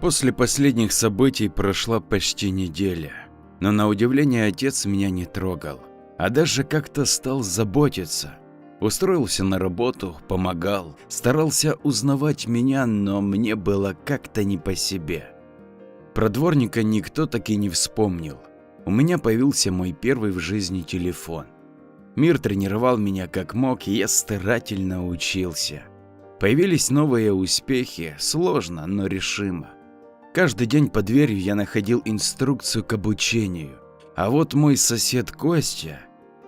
После последних событий прошла почти неделя, но на удивление отец меня не трогал, а даже как-то стал заботиться. Устроился на работу, помогал, старался узнавать меня, но мне было как-то не по себе. Про дворника никто так и не вспомнил. У меня появился мой первый в жизни телефон. Мир тренировал меня как мог, и я старательно учился. Появились новые успехи, сложно, но решимо. Каждый день под дверью я находил инструкцию к обучению, а вот мой сосед Костя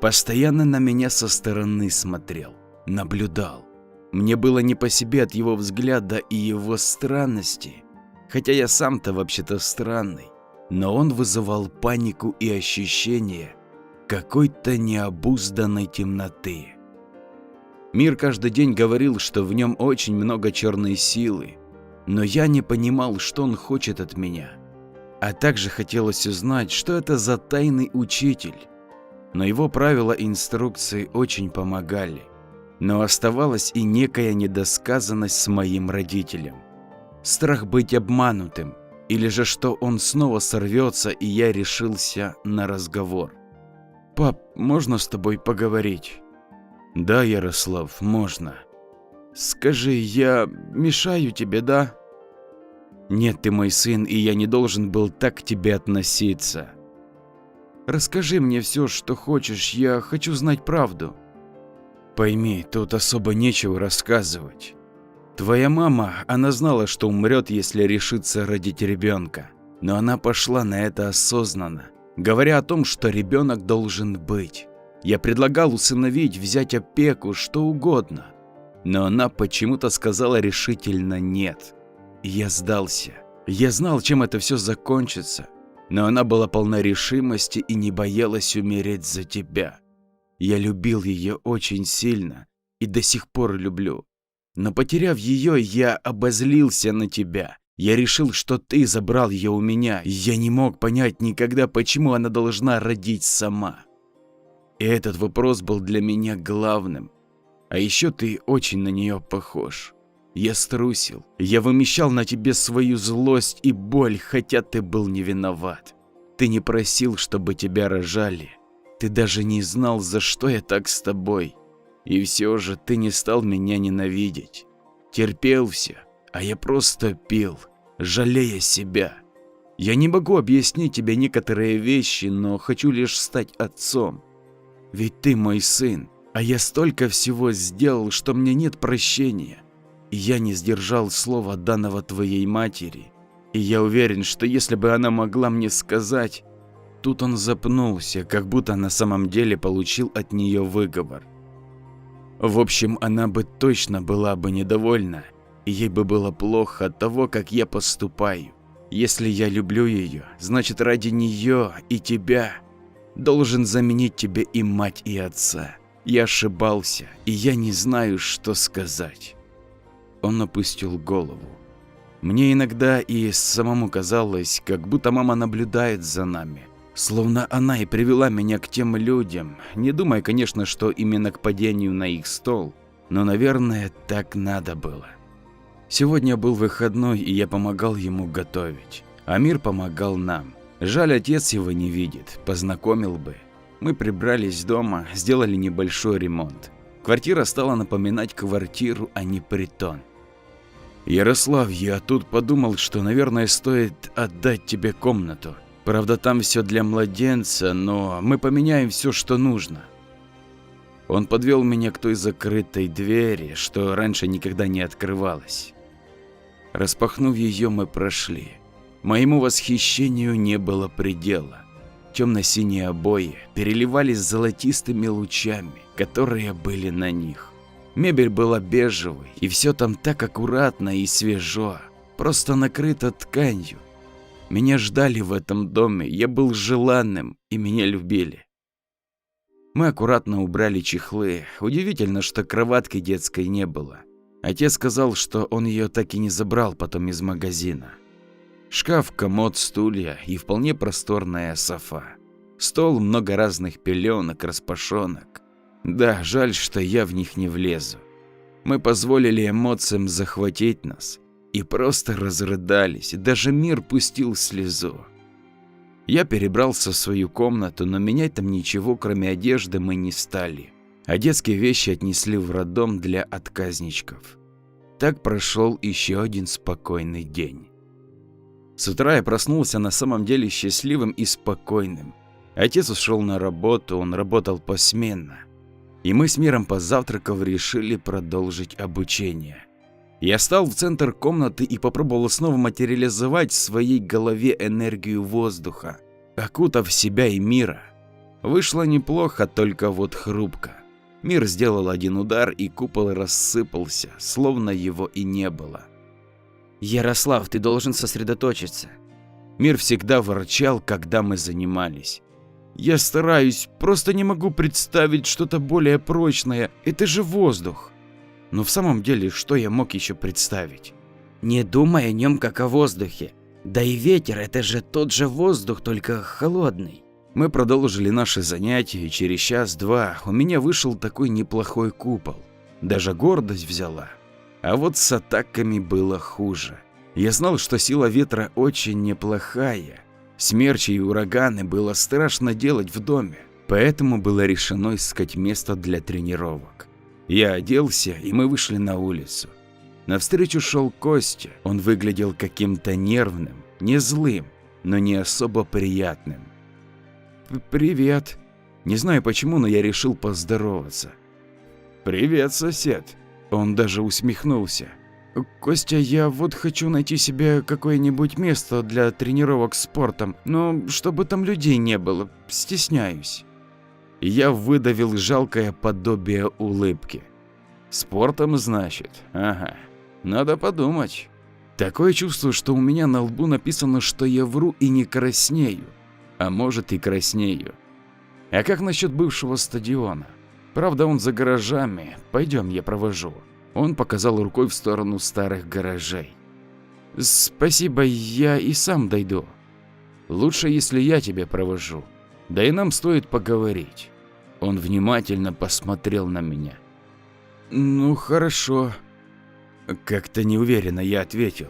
постоянно на меня со стороны смотрел, наблюдал. Мне было не по себе от его взгляда и его странности, хотя я сам-то вообще-то странный, но он вызывал панику и ощущение какой-то необузданной темноты. Мир каждый день говорил, что в нем очень много черной силы, но я не понимал, что он хочет от меня. А также хотелось узнать, что это за тайный учитель. Но его правила и инструкции очень помогали. Но оставалась и некая недосказанность с моим родителем. Страх быть обманутым, или же что он снова сорвется, и я решился на разговор. «Пап, можно с тобой поговорить?» «Да, Ярослав, можно. Скажи, я мешаю тебе, да?» «Нет, ты мой сын, и я не должен был так к тебе относиться. Расскажи мне все, что хочешь, я хочу знать правду». «Пойми, тут особо нечего рассказывать. Твоя мама, она знала, что умрет, если решится родить ребенка, но она пошла на это осознанно, говоря о том, что ребенок должен быть. Я предлагал усыновить, взять опеку, что угодно, но она почему-то сказала решительно нет. И я сдался. Я знал, чем это все закончится, но она была полна решимости и не боялась умереть за тебя. Я любил ее очень сильно и до сих пор люблю. Но потеряв ее, я обозлился на тебя. Я решил, что ты забрал ее у меня. Я не мог понять никогда, почему она должна родить сама. И этот вопрос был для меня главным. А еще ты очень на нее похож. Я струсил. Я вымещал на тебе свою злость и боль, хотя ты был не виноват. Ты не просил, чтобы тебя рожали. Ты даже не знал, за что я так с тобой. И все же ты не стал меня ненавидеть. Терпел все, а я просто пил, жалея себя. Я не могу объяснить тебе некоторые вещи, но хочу лишь стать отцом. Ведь ты мой сын, а я столько всего сделал, что мне нет прощения. И я не сдержал слова, данного твоей матери. И я уверен, что если бы она могла мне сказать... Тут он запнулся, как будто на самом деле получил от нее выговор. В общем, она бы точно была бы недовольна, и ей бы было плохо от того, как я поступаю. Если я люблю ее, значит ради нее и тебя должен заменить тебе и мать, и отца. Я ошибался, и я не знаю, что сказать. Он опустил голову. Мне иногда и самому казалось, как будто мама наблюдает за нами. Словно она и привела меня к тем людям, не думая, конечно, что именно к падению на их стол, но, наверное, так надо было. Сегодня был выходной, и я помогал ему готовить. Амир помогал нам. Жаль, отец его не видит, познакомил бы. Мы прибрались дома, сделали небольшой ремонт. Квартира стала напоминать квартиру, а не притон. Ярослав, я тут подумал, что, наверное, стоит отдать тебе комнату. Правда, там все для младенца, но мы поменяем все, что нужно. Он подвел меня к той закрытой двери, что раньше никогда не открывалась. Распахнув ее, мы прошли. Моему восхищению не было предела. Темно-синие обои переливались золотистыми лучами, которые были на них. Мебель была бежевой, и все там так аккуратно и свежо, просто накрыто тканью. Меня ждали в этом доме, я был желанным, и меня любили. Мы аккуратно убрали чехлы. Удивительно, что кроватки детской не было. Отец сказал, что он ее так и не забрал потом из магазина. Шкаф, комод, стулья и вполне просторная софа. Стол, много разных пеленок, распашонок. Да, жаль, что я в них не влезу. Мы позволили эмоциям захватить нас. и просто разрыдались, даже мир пустил слезу. Я перебрался в свою комнату, но менять там ничего, кроме одежды, мы не стали, а детские вещи отнесли в роддом для отказничков. Так прошел еще один спокойный день. С утра я проснулся на самом деле счастливым и спокойным. Отец ушел на работу, он работал посменно. И мы с Миром, позавтракав, решили продолжить обучение. Я встал в центр комнаты и попробовал снова материализовать в своей голове энергию воздуха, окутав себя и Мира. Вышло неплохо, только вот хрупко. Мир сделал один удар, и купол рассыпался, словно его и не было. Ярослав, ты должен сосредоточиться. Мир всегда ворчал, когда мы занимались. Я стараюсь, просто не могу представить что-то более прочное, это же воздух. Но в самом деле, что я мог еще представить? Не думай о нем как о воздухе. Да и ветер, это же тот же воздух, только холодный. Мы продолжили наши занятия, и через час-два у меня вышел такой неплохой купол. Даже гордость взяла. А вот с атаками было хуже. Я знал, что сила ветра очень неплохая. Смерчи и ураганы было страшно делать в доме, поэтому было решено искать место для тренировок. Я оделся, и мы вышли на улицу. Навстречу шел Костя. Он выглядел каким-то нервным, не злым, но не особо приятным. «Привет». Не знаю почему, но я решил поздороваться. «Привет, сосед». Он даже усмехнулся. «Костя, я вот хочу найти себе какое-нибудь место для тренировок спортом, но чтобы там людей не было, стесняюсь». Я выдавил жалкое подобие улыбки. «Спортом, значит? Ага, надо подумать». Такое чувство, что у меня на лбу написано, что я вру и не краснею. А может, и краснею. А как насчет бывшего стадиона? Правда, он за гаражами. Пойдем, я провожу. Он показал рукой в сторону старых гаражей. Спасибо, я и сам дойду. Лучше, если я тебя провожу. Да и нам стоит поговорить. Он внимательно посмотрел на меня. Ну, хорошо. Как-то неуверенно я ответил.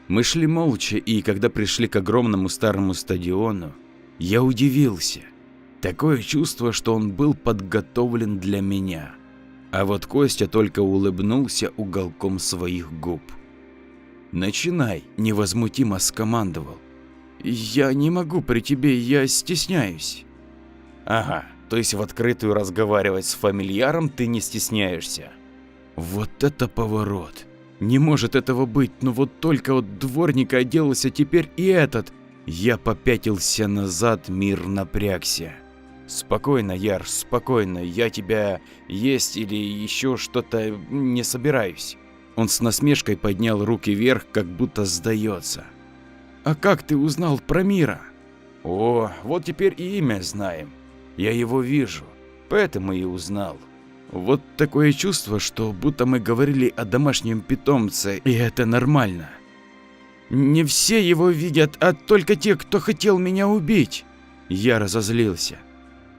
Мы шли молча, и когда пришли к огромному старому стадиону, я удивился. Такое чувство, что он был подготовлен для меня. А вот Костя только улыбнулся уголком своих губ. «Начинай», – невозмутимо скомандовал. «Я не могу при тебе, я стесняюсь». «Ага, то есть в открытую разговаривать с фамильяром ты не стесняешься?» Вот это поворот. Не может этого быть, но вот только от дворника отделался теперь и этот. Я попятился назад, Мир напрягся. «Спокойно, Яр, спокойно, я тебя есть или еще что-то не собираюсь». Он с насмешкой поднял руки вверх, как будто сдается. «А как ты узнал про Мира?» «О, вот теперь и имя знаем. Я его вижу, поэтому и узнал». Вот такое чувство, что будто мы говорили о домашнем питомце, и это нормально. «Не все его видят, а только те, кто хотел меня убить». Я разозлился.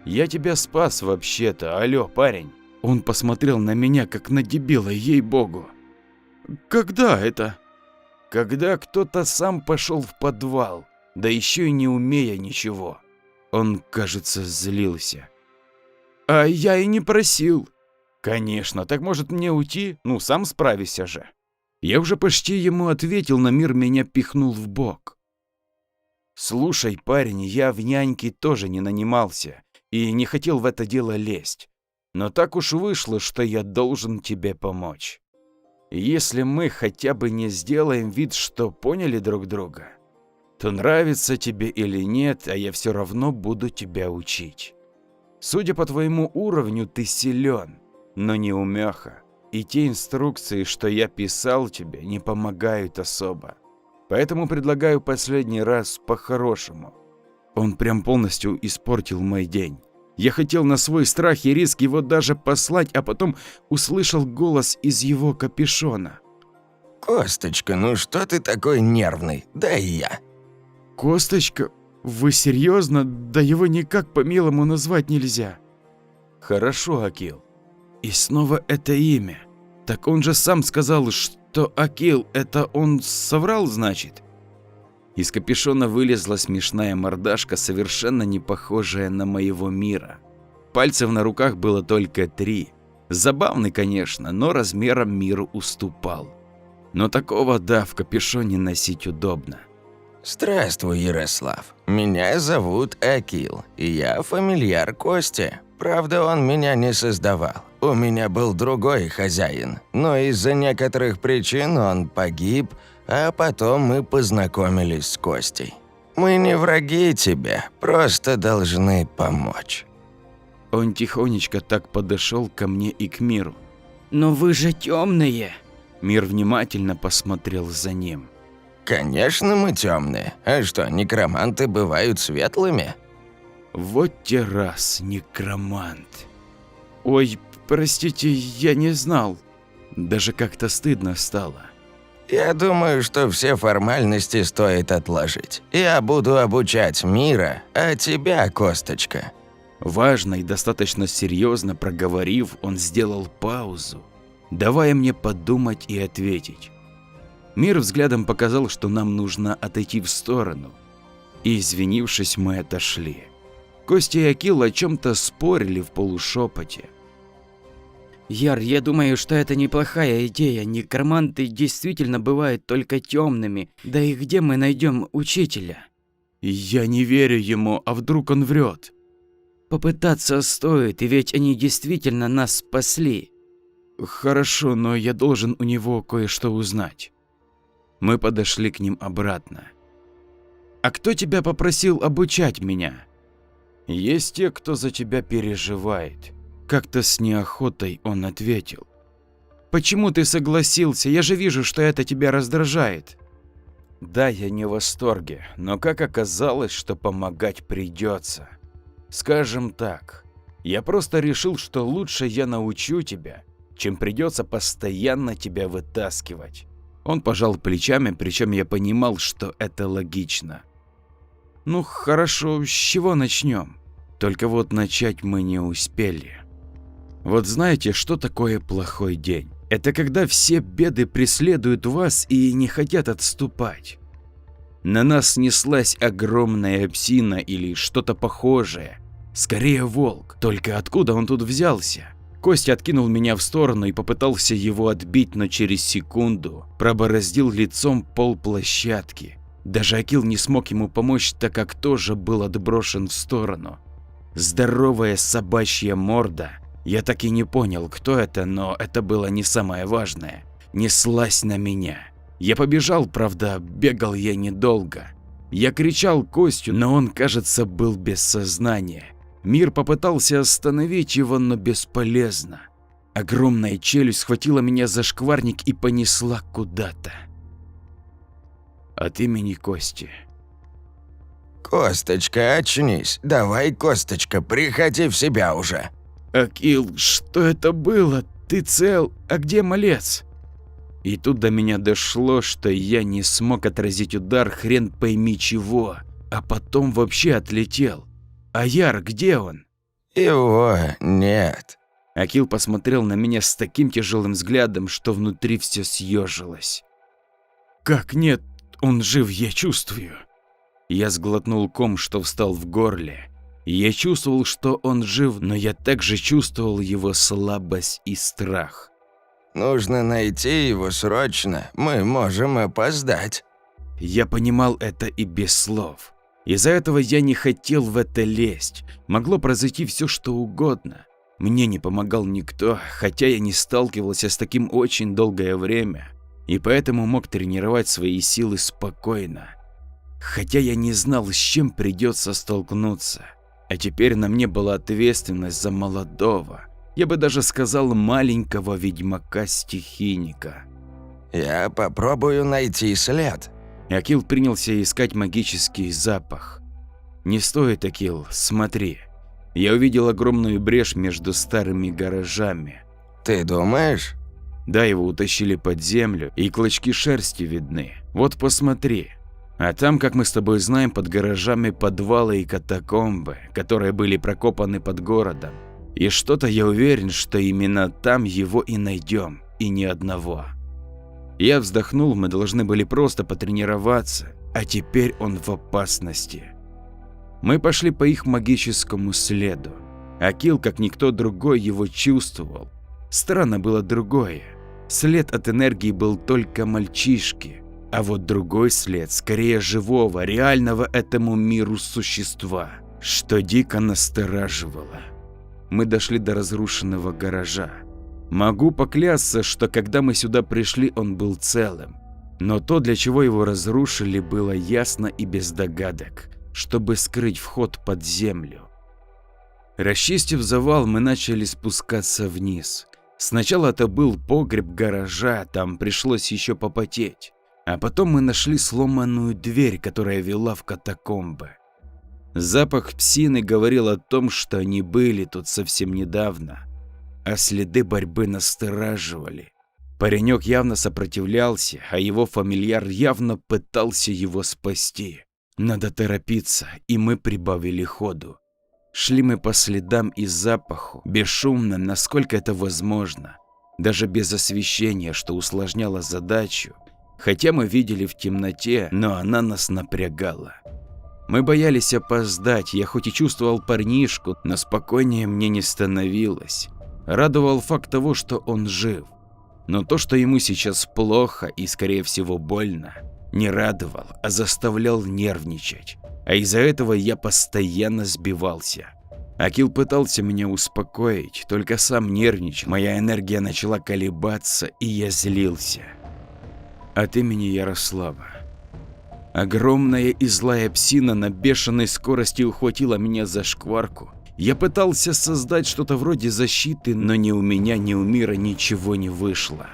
«Я тебя спас вообще-то, алло, парень». Он посмотрел на меня, как на дебила, ей-богу. «Когда это?» «Когда кто-то сам пошел в подвал, да еще и не умея ничего». Он, кажется, злился. «А я и не просил». «Конечно, так может мне уйти? Ну, сам справишься же». Я уже почти ему ответил, но Мир меня пихнул в бок. «Слушай, парень, я в няньки тоже не нанимался и не хотел в это дело лезть. Но так уж вышло, что я должен тебе помочь. Если мы хотя бы не сделаем вид, что поняли друг друга, то нравится тебе или нет, а я все равно буду тебя учить. Судя по твоему уровню, ты силен, но не умеха, и те инструкции, что я писал тебе, не помогают особо. Поэтому предлагаю последний раз по-хорошему». Он прям полностью испортил мой день. Я хотел на свой страх и риск его даже послать, а потом услышал голос из его капюшона. «Косточка, ну что ты такой нервный? Да и я». «Косточка? Вы серьезно? Да его никак по-милому назвать нельзя». «Хорошо, Акил. И снова это имя. Так он же сам сказал, что Акил – это он соврал, значит? Из капюшона вылезла смешная мордашка, совершенно не похожая на моего мира. Пальцев на руках было только 3. Забавный, конечно, но размером миру уступал. Но такого, да, в капюшоне носить удобно. Здравствуй, Ярослав. Меня зовут Акил, и я фамильяр Кости. Правда, он меня не создавал. У меня был другой хозяин, но из-за некоторых причин он погиб, а потом мы познакомились с Костей. Мы не враги тебе, просто должны помочь. Он тихонечко так подошел ко мне и к миру. Но вы же темные. Мир внимательно посмотрел за ним. Конечно, мы темные. А что, некроманты бывают светлыми? Вот те раз, некромант. Ой, простите, я не знал. Даже как-то стыдно стало. Я думаю, что все формальности стоит отложить. Я буду обучать мира, а тебя, Косточка. Важно и достаточно серьезно проговорив, он сделал паузу, давая мне подумать и ответить. Мир взглядом показал, что нам нужно отойти в сторону, и, извинившись, мы отошли. Костя и Акил о чем-то спорили в полушепоте. Яр, я думаю, что это неплохая идея. Некроманты действительно бывают только темными. Да и где мы найдем учителя? Я не верю ему, а вдруг он врет? Попытаться стоит, и ведь они действительно нас спасли. Хорошо, но я должен у него кое-что узнать. Мы подошли к ним обратно. А кто тебя попросил обучать меня? Есть те, кто за тебя переживает. Как-то с неохотой он ответил. Почему ты согласился? Я же вижу, что это тебя раздражает. Да, я не в восторге, но как оказалось, что помогать придется. Скажем так, я просто решил, что лучше я научу тебя, чем придется постоянно тебя вытаскивать. Он пожал плечами, причем я понимал, что это логично. Ну хорошо, с чего начнем? Только вот начать мы не успели. Вот знаете, что такое плохой день? Это когда все беды преследуют вас и не хотят отступать. На нас снеслась огромная псина или что-то похожее. Скорее волк, только откуда он тут взялся? Костя откинул меня в сторону и попытался его отбить, но через секунду пробороздил лицом пол площадки. Даже Акил не смог ему помочь, так как тоже был отброшен в сторону. Здоровая собачья морда, я так и не понял, кто это, но это было не самое важное, неслась на меня. Я побежал, правда, бегал я недолго. Я кричал Костю, но он, кажется, был без сознания. Мир попытался остановить его, но бесполезно. Огромная челюсть схватила меня за шкварник и понесла куда-то. От имени Кости. Косточка, очнись. Давай, Косточка, приходи в себя уже. Акил, что это было? Ты цел? А где малец? И тут до меня дошло, что я не смог отразить удар хрен пойми чего, а потом вообще отлетел. А Яр, где он? Его нет. Акил посмотрел на меня с таким тяжелым взглядом, что внутри все съежилось. Как нет? Он жив, я чувствую. Я сглотнул ком, что встал в горле. Я чувствовал, что он жив, но я также чувствовал его слабость и страх. Нужно найти его срочно, мы можем опоздать. Я понимал это и без слов. Из-за этого я не хотел в это лезть. Могло произойти все, что угодно. Мне не помогал никто, хотя я не сталкивался с таким очень долгое время, и поэтому мог тренировать свои силы спокойно. Хотя я не знал, с чем придется столкнуться. А теперь на мне была ответственность за молодого, я бы даже сказал маленького ведьмака-стихийника. Я попробую найти след. Акил принялся искать магический запах. Не стоит, Акил, смотри. Я увидел огромную брешь между старыми гаражами. Ты думаешь? Да, его утащили под землю, и клочки шерсти видны. Вот посмотри. А там, как мы с тобой знаем, под гаражами подвалы и катакомбы, которые были прокопаны под городом. И что-то я уверен, что именно там его и найдем. и ни одного. Я вздохнул, мы должны были просто потренироваться, а теперь он в опасности. Мы пошли по их магическому следу. Акил, как никто другой, его чувствовал. Странно было другое. След от энергии был только мальчишки, а вот другой след, скорее живого, реального этому миру существа, что дико настораживало. Мы дошли до разрушенного гаража. Могу поклясться, что когда мы сюда пришли, он был целым. Но то, для чего его разрушили, было ясно и без догадок, чтобы скрыть вход под землю. Расчистив завал, мы начали спускаться вниз. Сначала это был погреб гаража, там пришлось еще попотеть. А потом мы нашли сломанную дверь, которая вела в катакомбы. Запах псины говорил о том, что они были тут совсем недавно, а следы борьбы настораживали. Паренек явно сопротивлялся, а его фамильяр явно пытался его спасти. Надо торопиться, и мы прибавили ходу. Шли мы по следам и запаху, бесшумно, насколько это возможно, даже без освещения, что усложняло задачу, хотя мы видели в темноте, но она нас напрягала. Мы боялись опоздать, я хоть и чувствовал парнишку, но спокойнее мне не становилось. Радовал факт того, что он жив, но то, что ему сейчас плохо и, скорее всего, больно, не радовал, а заставлял нервничать. А из-за этого я постоянно сбивался. Акил пытался меня успокоить, только сам нервничал, моя энергия начала колебаться, и я злился. От имени Ярослава. Огромная и злая псина на бешеной скорости ухватила меня за шкварку. Я пытался создать что-то вроде защиты, но ни у меня, ни у мира ничего не вышло.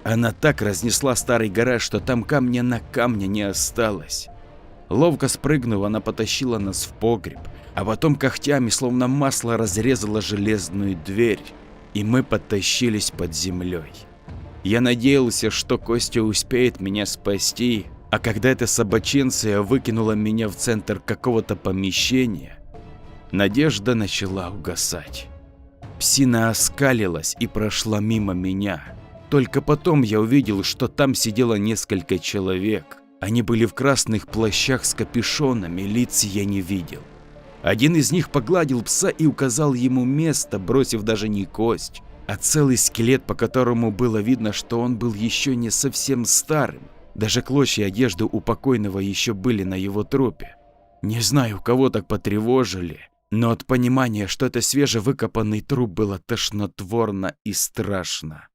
Она так разнесла старый гараж, что там камня на камне не осталось. Ловко спрыгнув, она потащила нас в погреб, а потом когтями, словно масло, разрезала железную дверь, и мы потащились под землей. Я надеялся, что Костя успеет меня спасти, а когда эта собаченция выкинула меня в центр какого-то помещения, надежда начала угасать. Псина оскалилась и прошла мимо меня. Только потом я увидел, что там сидело несколько человек. Они были в красных плащах с капюшонами, лиц я не видел. Один из них погладил пса и указал ему место, бросив даже не кость, а целый скелет, по которому было видно, что он был еще не совсем старым. Даже клочья одежды у покойного еще были на его трупе. Не знаю, кого так потревожили, но от понимания, что это свежевыкопанный труп, было тошнотворно и страшно.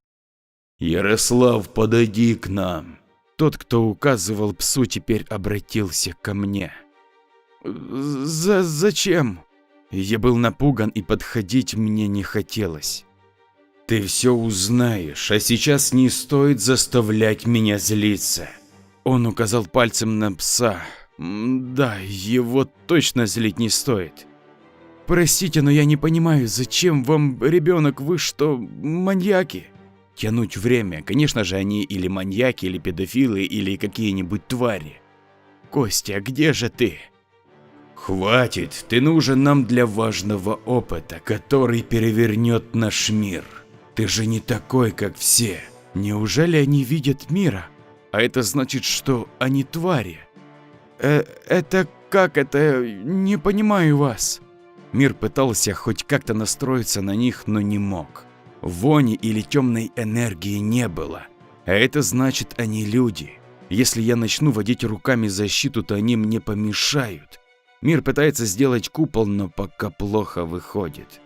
«Ярослав, подойди к нам!» Тот, кто указывал псу, теперь обратился ко мне. «Зачем?» Я был напуган, и подходить мне не хотелось. «Ты все узнаешь, а сейчас не стоит заставлять меня злиться». Он указал пальцем на пса. «Да, его точно злить не стоит. Простите, но я не понимаю, зачем вам ребенок? Вы что, маньяки?» Тянуть время, конечно же, они или маньяки, или педофилы, или какие-нибудь твари. «Костя, где же ты?» «Хватит, ты нужен нам для важного опыта, который перевернет наш мир. Ты же не такой, как все». «Неужели они видят мира? А это значит, что они твари?» Это как это? Не понимаю вас». Мир пытался хоть как-то настроиться на них, но не мог. Вони или темной энергии не было, а это значит, они люди. Если я начну водить руками защиту, то они мне помешают. Мир пытается сделать купол, но пока плохо выходит.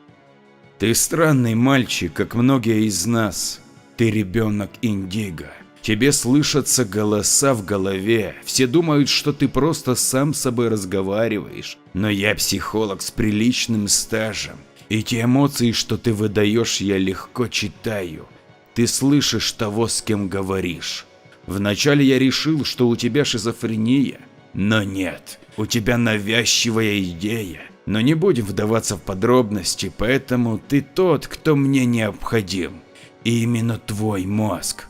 Ты странный мальчик, как многие из нас. Ты ребенок Индиго. Тебе слышатся голоса в голове. Все думают, что ты просто сам с собой разговариваешь. Но я психолог с приличным стажем. И те эмоции, что ты выдаешь, я легко читаю. Ты слышишь того, с кем говоришь. Вначале я решил, что у тебя шизофрения, но нет, у тебя навязчивая идея. Но не будем вдаваться в подробности, поэтому ты тот, кто мне необходим. И именно твой мозг.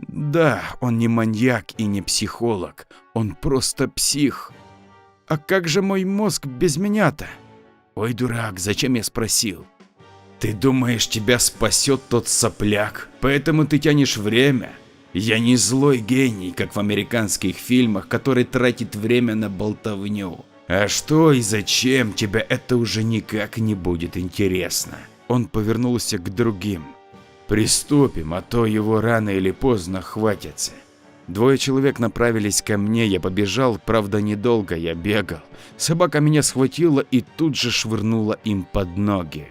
Да, он не маньяк и не психолог, он просто псих. А как же мой мозг без меня-то? Ой, дурак, зачем я спросил? Ты думаешь, тебя спасет тот сопляк, поэтому ты тянешь время? Я не злой гений, как в американских фильмах, который тратит время на болтовню. А что и зачем, тебя это уже никак не будет интересно. Он повернулся к другим. Приступим, а то его рано или поздно хватится. Двое человек направились ко мне, я побежал, правда недолго, я бегал. Собака меня схватила и тут же швырнула им под ноги.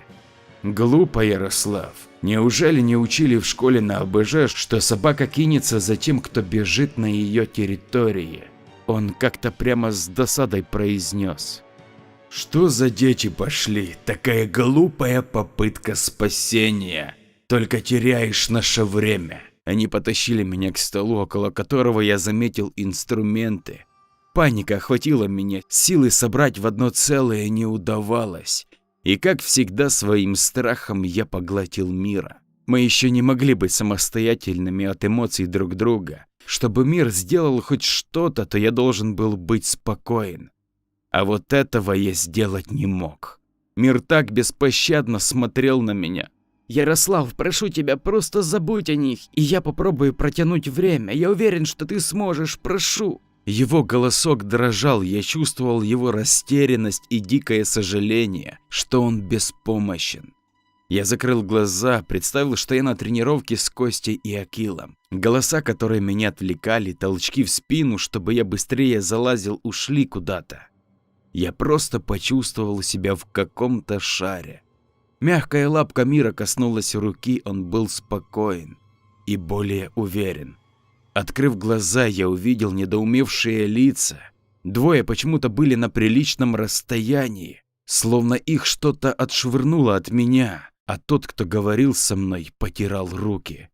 Глупо, Ярослав. Неужели не учили в школе на АБЖ, что собака кинется за тем, кто бежит на ее территории? Он как-то прямо с досадой произнес. Что за дети пошли? Такая глупая попытка спасения. Только теряешь наше время. Они потащили меня к столу, около которого я заметил инструменты. Паника охватила меня, силы собрать в одно целое не удавалось. И как всегда своим страхом я поглотил мира. Мы еще не могли быть самостоятельными от эмоций друг друга. Чтобы мир сделал хоть что-то, то я должен был быть спокоен. А вот этого я сделать не мог. Мир так беспощадно смотрел на меня. Ярослав, прошу тебя, просто забудь о них, и я попробую протянуть время. Я уверен, что ты сможешь, прошу. Его голосок дрожал, я чувствовал его растерянность и дикое сожаление, что он беспомощен. Я закрыл глаза, представил, что я на тренировке с Костей и Акилом. Голоса, которые меня отвлекали, толчки в спину, чтобы я быстрее залазил, ушли куда-то. Я просто почувствовал себя в каком-то шаре. Мягкая лапка мира коснулась руки, он был спокоен и более уверен. Открыв глаза, я увидел недоумевшие лица. Двое почему-то были на приличном расстоянии, словно их что-то отшвырнуло от меня, а тот, кто говорил со мной, потирал руки.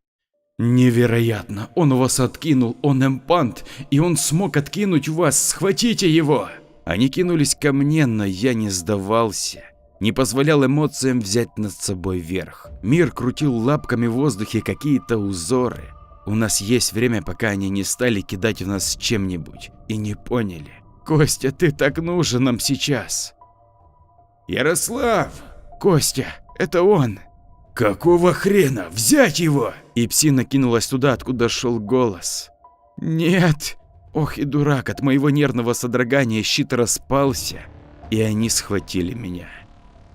Невероятно, он вас откинул, он эмпант, и он смог откинуть вас, схватите его! Они кинулись ко мне, но я не сдавался. Не позволял эмоциям взять над собой верх. Мир крутил лапками в воздухе какие-то узоры. У нас есть время, пока они не стали кидать в нас чем-нибудь и не поняли. Костя, ты так нужен нам сейчас. Ярослав! Костя, это он. Какого хрена? Взять его! И псина кинулась туда, откуда шел голос. Нет! Ох и дурак, от моего нервного содрогания щит распался, и они схватили меня.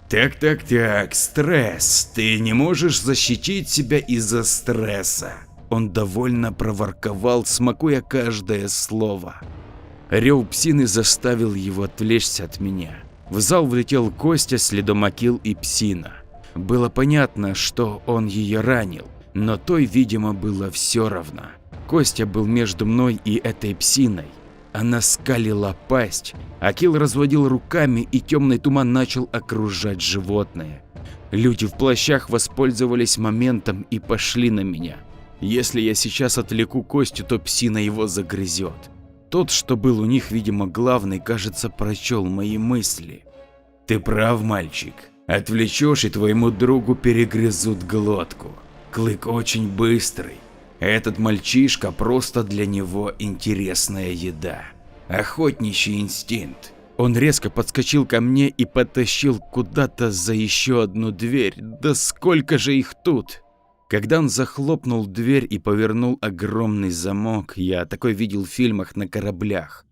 Так, стресс. Ты не можешь защитить себя из-за стресса. Он довольно проворковал, смакуя каждое слово. Рев псины заставил его отвлечься от меня. В зал влетел Костя, следом Акил и псина. Было понятно, что он ее ранил, но той, видимо, было все равно. Костя был между мной и этой псиной. Она скалила пасть, Акил разводил руками, и темный туман начал окружать животное. Люди в плащах воспользовались моментом и пошли на меня. Если я сейчас отвлеку Костю, то псина его загрызет. Тот, что был у них, видимо, главный, кажется, прочел мои мысли. Ты прав, мальчик. Отвлечешь, и твоему другу перегрызут глотку. Клык очень быстрый. Этот мальчишка просто для него интересная еда. Охотничий инстинкт. Он резко подскочил ко мне и потащил куда-то за еще одну дверь. Да сколько же их тут! Когда он захлопнул дверь и повернул огромный замок, я такой видел в фильмах на кораблях,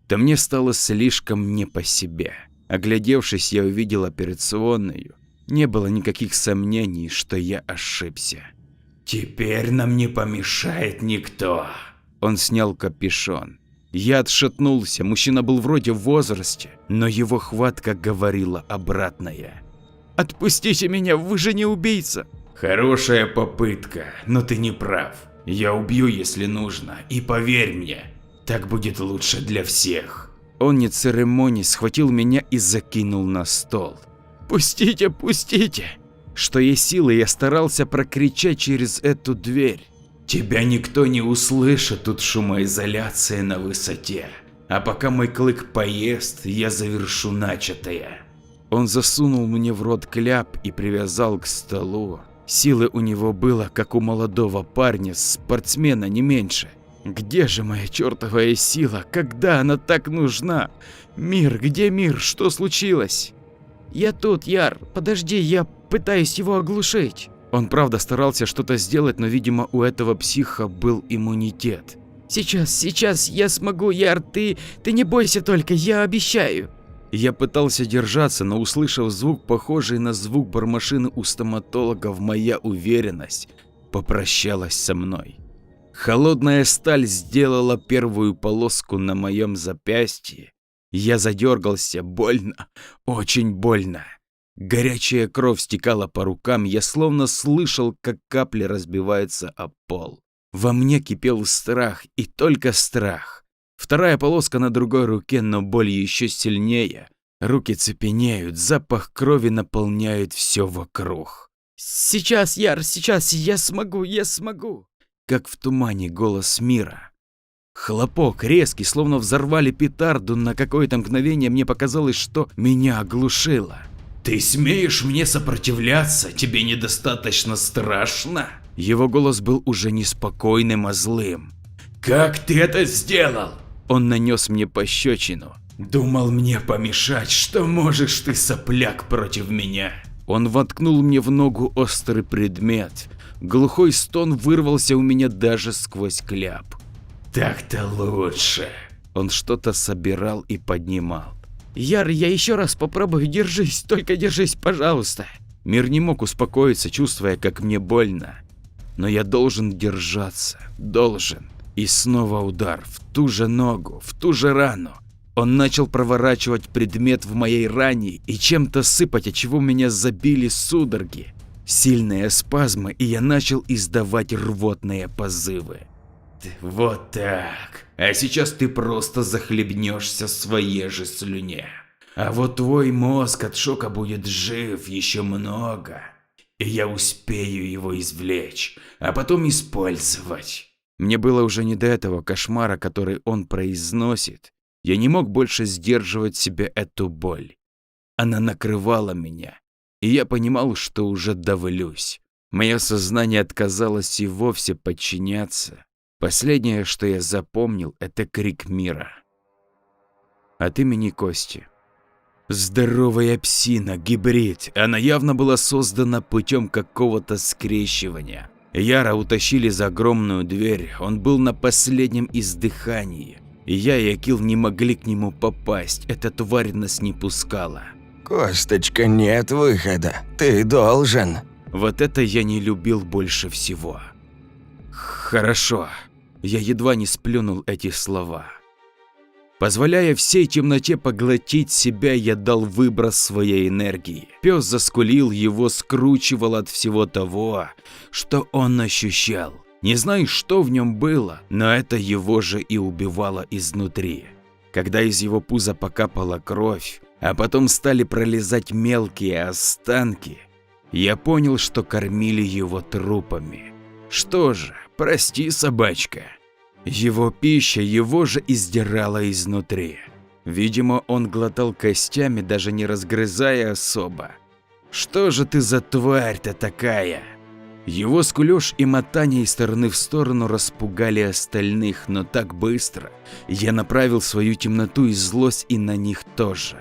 то мне стало слишком не по себе. Оглядевшись, я увидел операционную. Не было никаких сомнений, что я ошибся. Теперь нам не помешает никто. Он снял капюшон. Я отшатнулся, мужчина был вроде в возрасте, но его хватка говорила обратное. Отпустите меня, вы же не убийца. Хорошая попытка, но ты не прав. Я убью, если нужно, и поверь мне, так будет лучше для всех. Он не церемонясь схватил меня и закинул на стол. Пустите, пустите! Что есть силы, я старался прокричать через эту дверь. Тебя никто не услышит, тут шумоизоляция на высоте. А пока мой клык поест, я завершу начатое. Он засунул мне в рот кляп и привязал к столу. Силы у него было, как у молодого парня, спортсмена, не меньше. Где же моя чертовая сила? Когда она так нужна? Мир, где мир? Что случилось? Я тут, Яр, подожди, я пытаюсь его оглушить. Он правда старался что-то сделать, но, видимо, у этого психа был иммунитет. Сейчас, я смогу, Яр, ты не бойся только, я обещаю. Я пытался держаться, но, услышав звук, похожий на звук бормашины у стоматологов, моя уверенность попрощалась со мной. Холодная сталь сделала первую полоску на моем запястье. Я задергался, больно, очень больно. Горячая кровь стекала по рукам, я словно слышал, как капли разбиваются об пол. Во мне кипел страх, и только страх. Вторая полоска на другой руке, но боль еще сильнее. Руки цепенеют, запах крови наполняет все вокруг. Сейчас, Яр, сейчас, я смогу. Как в тумане голос мира. Хлопок резкий, словно взорвали петарду, на какое-то мгновение мне показалось, что меня оглушило. «Ты смеешь мне сопротивляться? Тебе недостаточно страшно?» Его голос был уже не спокойным, а злым. «Как ты это сделал?» Он нанес мне пощечину. «Думал мне помешать, что можешь ты, сопляк, против меня?» Он воткнул мне в ногу острый предмет. Глухой стон вырвался у меня даже сквозь кляп. «Так-то лучше». Он что-то собирал и поднимал. Яр, я еще раз попробую, держись, только держись, пожалуйста. Мир не мог успокоиться, чувствуя, как мне больно. Но я должен держаться, должен. И снова удар в ту же ногу, в ту же рану. Он начал проворачивать предмет в моей ране и чем-то сыпать, отчего меня забили судороги. Сильные спазмы, и я начал издавать рвотные позывы. Вот так. А сейчас ты просто захлебнешься в своей же слюне. А вот твой мозг от шока будет жив еще много. И я успею его извлечь, а потом использовать. Мне было уже не до этого кошмара, который он произносит. Я не мог больше сдерживать себе эту боль. Она накрывала меня, и я понимал, что уже давлюсь. Мое сознание отказалось и вовсе подчиняться. Последнее, что я запомнил, это крик мира. От имени Кости. Здоровая псина, гибрид. Она явно была создана путем какого-то скрещивания. Яра утащили за огромную дверь, он был на последнем издыхании. И я и Акил не могли к нему попасть, эта тварь нас не пускала. «Косточка, нет выхода, ты должен». Вот это я не любил больше всего. Хорошо. Я едва не сплюнул эти слова. Позволяя всей темноте поглотить себя, я дал выброс своей энергии. Пес заскулил, его скручивал от всего того, что он ощущал. Не знаю, что в нем было, но это его же и убивало изнутри. Когда из его пуза покапала кровь, а потом стали пролезать мелкие останки, я понял, что кормили его трупами. Что же, прости, собачка. Его пища его же издирала изнутри. Видимо, он глотал костями, даже не разгрызая особо. Что же ты за тварь-то такая? Его скулёж и мотание из стороны в сторону распугали остальных, но так быстро я направил свою темноту и злость и на них тоже.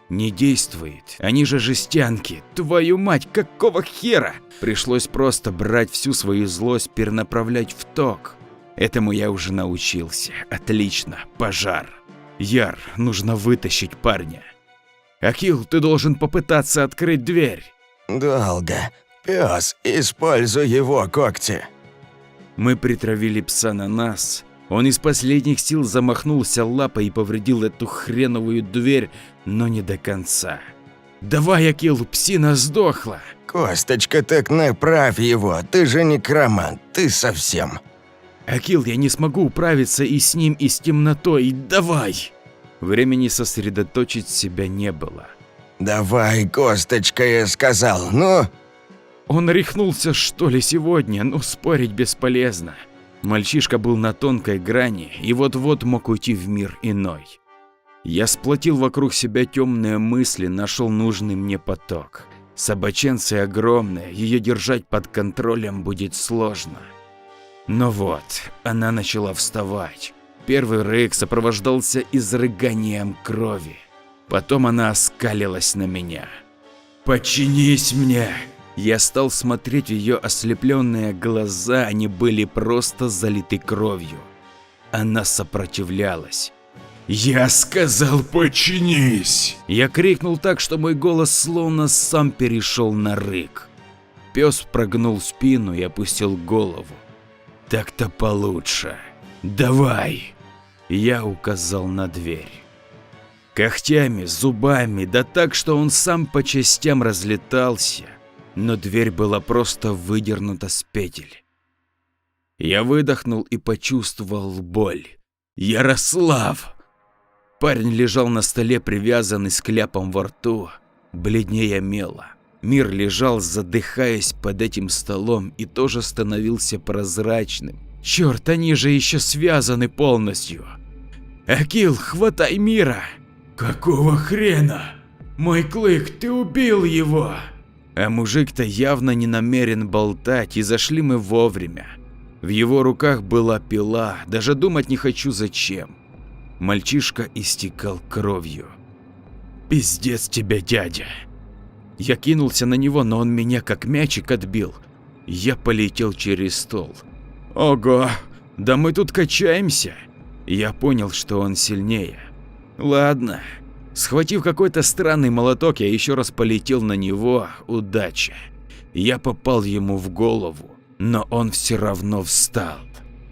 Не действует, они же жестянки, твою мать, какого хера? Пришлось просто брать всю свою злость, перенаправлять в ток. Этому я уже научился. Отлично, пожар. Яр, нужно вытащить парня. Акил, ты должен попытаться открыть дверь. Долго. Пес, используй его когти. Мы притравили пса на нас. Он из последних сил замахнулся лапой и повредил эту хреновую дверь, но не до конца. Давай, Акил, псина сдохла. Косточка, так направь его, ты же некромант, ты совсем. Акил, я не смогу управиться и с ним, и с темнотой, давай. Времени сосредоточить себя не было. Давай, Косточка, я сказал, ну. Он рехнулся, что ли, сегодня, но спорить бесполезно. Мальчишка был на тонкой грани и вот-вот мог уйти в мир иной. Я сплотил вокруг себя темные мысли, нашел нужный мне поток. Собаченция огромная, ее держать под контролем будет сложно. Но вот, она начала вставать. Первый рык сопровождался изрыганием крови. Потом она оскалилась на меня. Подчинись мне. Я стал смотреть в ее ослепленные глаза, они были просто залиты кровью. Она сопротивлялась. Я сказал, подчинись. Я крикнул так, что мой голос словно сам перешел на рык. Пес прогнул спину и опустил голову. Так-то получше. Давай. Я указал на дверь. Когтями, зубами, да так, что он сам по частям разлетался, но дверь была просто выдернута с петель. Я выдохнул и почувствовал боль. Ярослав! Парень лежал на столе, привязанный с кляпом во рту, бледнее мела. Мир лежал, задыхаясь под этим столом, и тоже становился прозрачным. Черт, они же еще связаны полностью. Акил, хватай Мира! Какого хрена? Мой клык, ты убил его. А мужик-то явно не намерен болтать, и зашли мы вовремя. В его руках была пила, даже думать не хочу зачем. Мальчишка истекал кровью. Пиздец тебе, дядя. Я кинулся на него, но он меня как мячик отбил. Я полетел через стол. Ого, да мы тут качаемся. Я понял, что он сильнее. Ладно. Схватив какой-то странный молоток, я еще раз полетел на него. Удача. Я попал ему в голову, но он все равно встал.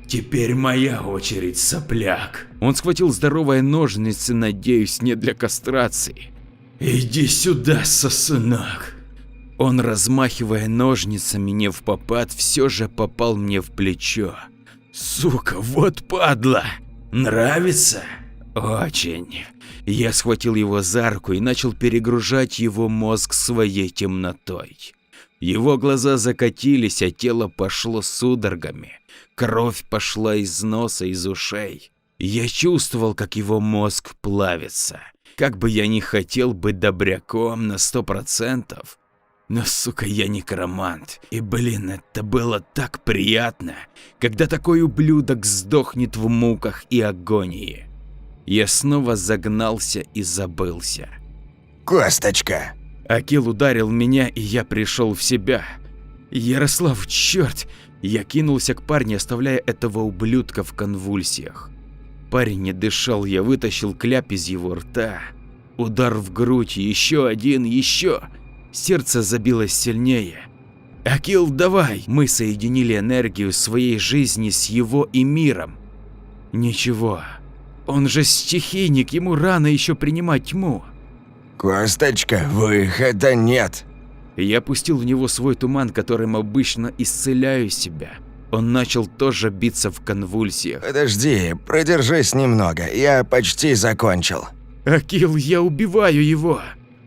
Теперь моя очередь, сопляк. Он схватил здоровые ножницы, надеюсь, не для кастрации. Иди сюда, сосунок. Он, размахивая ножницами невпопад, все же попал мне в плечо. Сука, вот падла. Нравится? Очень. Я схватил его за руку и начал перегружать его мозг своей темнотой. Его глаза закатились, а тело пошло судорогами. Кровь пошла из носа, из ушей. Я чувствовал, как его мозг плавится. Как бы я ни хотел быть добряком на 100%, но, сука, я некромант. И, блин, это было так приятно, когда такой ублюдок сдохнет в муках и агонии. Я снова загнался и забылся. Косточка. Акил ударил меня, и я пришел в себя. Ярослав, черт! Я кинулся к парню, оставляя этого ублюдка в конвульсиях. Парень не дышал, я вытащил кляп из его рта. Удар в грудь, еще один, еще. Сердце забилось сильнее. Акил, давай! Мы соединили энергию своей жизни с его и миром. Ничего. Он же стихийник, ему рано еще принимать тьму. Косточка, выхода нет. Я пустил в него свой туман, которым обычно исцеляю себя. Он начал тоже биться в конвульсиях. Подожди, продержись немного, я почти закончил. Акил, я убиваю его.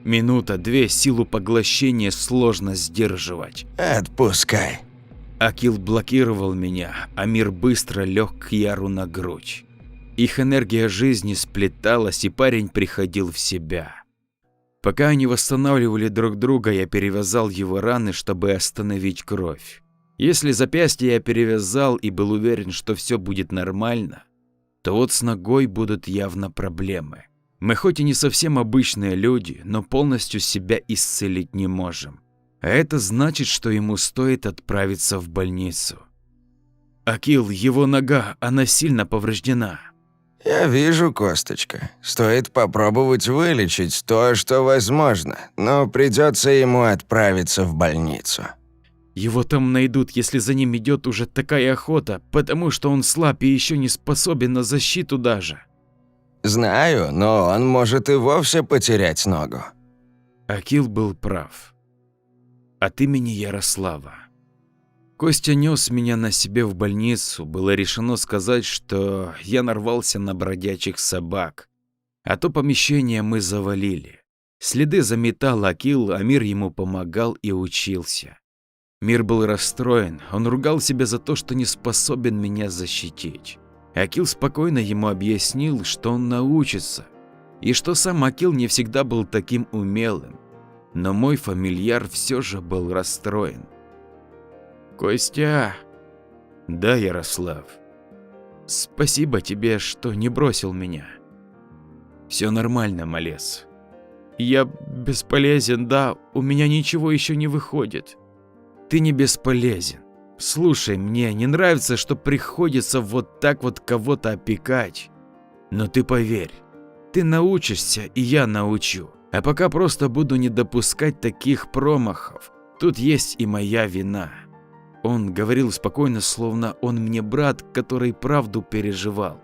Минута-две, силу поглощения сложно сдерживать. Отпускай. Акил блокировал меня, а мир быстро лег к Яру на грудь. Их энергия жизни сплеталась, и парень приходил в себя. Пока они восстанавливали друг друга, я перевязал его раны, чтобы остановить кровь. Если запястье я перевязал и был уверен, что все будет нормально, то вот с ногой будут явно проблемы. Мы хоть и не совсем обычные люди, но полностью себя исцелить не можем. А это значит, что ему стоит отправиться в больницу. Акил, его нога, она сильно повреждена. Я вижу, Косточка. Стоит попробовать вылечить то, что возможно, но придется ему отправиться в больницу. Его там найдут, если за ним идет уже такая охота, потому что он слаб и еще не способен на защиту даже. Знаю, но он может и вовсе потерять ногу. Акил был прав. От имени Ярослава. Костя нес меня на себе в больницу, было решено сказать, что я нарвался на бродячих собак, а то помещение мы завалили. Следы заметал Акил, а Мир ему помогал и учился. Мир был расстроен, он ругал себя за то, что не способен меня защитить. Акил спокойно ему объяснил, что он научится, и что сам Акил не всегда был таким умелым, но мой фамильяр все же был расстроен. Костя. Да, Ярослав. Спасибо тебе, что не бросил меня. Все нормально, малец. Я бесполезен, да, у меня ничего еще не выходит. Ты не бесполезен. Слушай, мне не нравится, что приходится вот так вот кого-то опекать. Но ты поверь, ты научишься, и я научу. А пока просто буду не допускать таких промахов. Тут есть и моя вина. Он говорил спокойно, словно он мне брат, который правду переживал.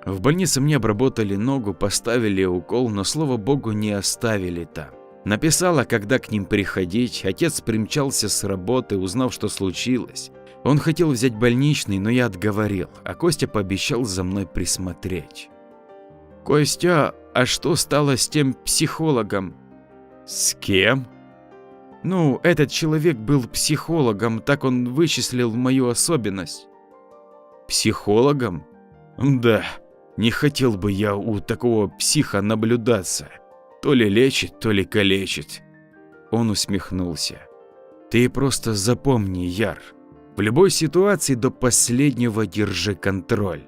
В больнице мне обработали ногу, поставили укол, но, слава богу, не оставили там. Написала, когда к ним приходить. Отец примчался с работы, узнав, что случилось. Он хотел взять больничный, но я отговорил, а Костя пообещал за мной присмотреть. Костя, а что стало с тем психологом? С кем? Ну, этот человек был психологом, так он вычислил мою особенность. Психологом? Да, не хотел бы я у такого психа наблюдаться. То ли лечит, то ли калечит. Он усмехнулся. Ты просто запомни, Яр, в любой ситуации до последнего держи контроль.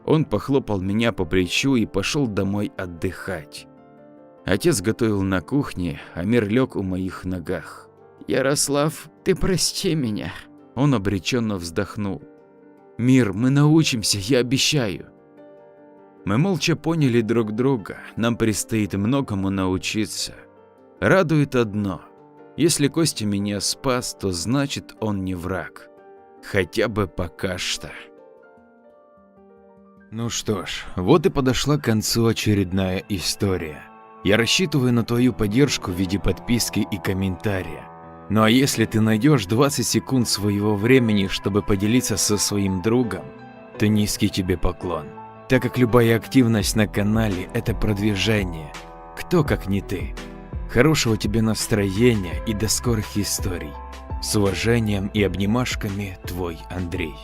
Он похлопал меня по плечу и пошел домой отдыхать. Отец готовил на кухне, а Мир лег у моих ногах. «Ярослав, ты прости меня». Он обреченно вздохнул. «Мир, мы научимся, я обещаю». Мы молча поняли друг друга, нам предстоит многому научиться. Радует одно: если Костя меня спас, то значит он не враг. Хотя бы пока что. Ну что ж, вот и подошла к концу очередная история. Я рассчитываю на твою поддержку в виде подписки и комментария. Ну а если ты найдешь 20 секунд своего времени, чтобы поделиться со своим другом, то низкий тебе поклон. Так как любая активность на канале – это продвижение. Кто как не ты. Хорошего тебе настроения и до скорых историй. С уважением и обнимашками, твой Андрей.